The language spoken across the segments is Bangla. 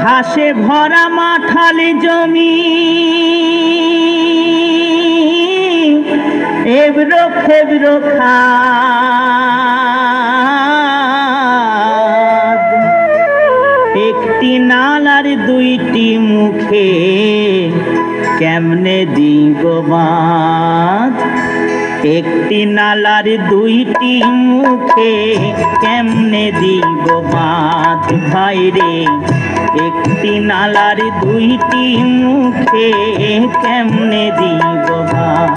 ঘাসে ভরা মাঠালি জমি, এবড়ো খেবড়ো খাদ। একটি নালার দুইটি মুখে কেমনে দিব বাঁধ। একটি নালার দুইটি মুখে কেমনে দিব বাঁধ ভাইরে। একটি নালার দুইটি মুখে কেমনে দিব বাঁধ।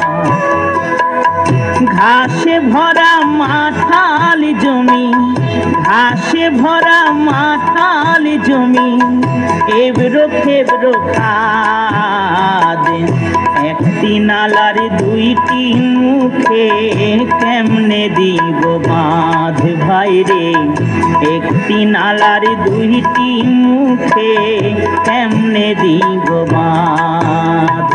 ঘাসে ভরা মাঠাল জমি, ঘাসে ভরা মাঠাল জমি, এবড়ো খেবড়ো খাদ। একটি নালার দুইটি মুখে কেমনে দিব বাঁধ ভাইরে। একটি নালার দুইটি মুখে কেমনে দিব বাঁধ।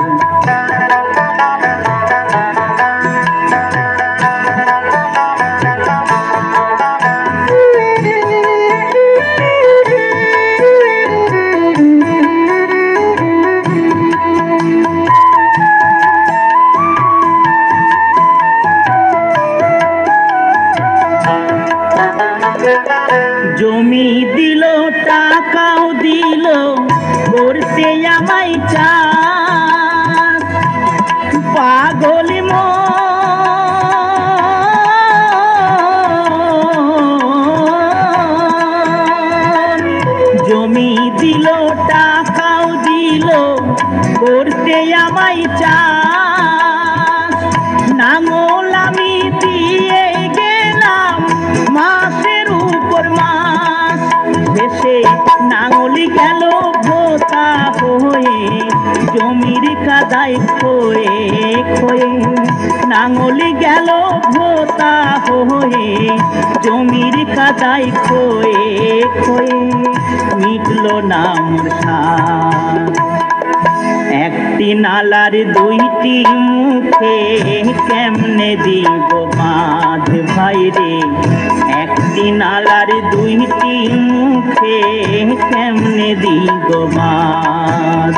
জমি দিল টাকাও দিল করতে আমায় চাষ। পাগল মন জমি দিল টাকাও দিল করতে আমায় চাষ। নাঙল আমি দিয়ে গেলাম মাসের উপর মাস। শেষে নাঙলি গেল ভোতা হয়ে জমির কাদায় খোয়ে খোয়ে। নাঙলি গেল ভোতা হয়ে জমির কাদায় খোয়ে খোয়ে। মিটলো না মোর স্বাদ। একটি নালার দুইটি মুখে কেমনে দিব বাঁধ ভাইরে। একটি নালার দুইটি মুখে কেমনে দিব বাঁধ।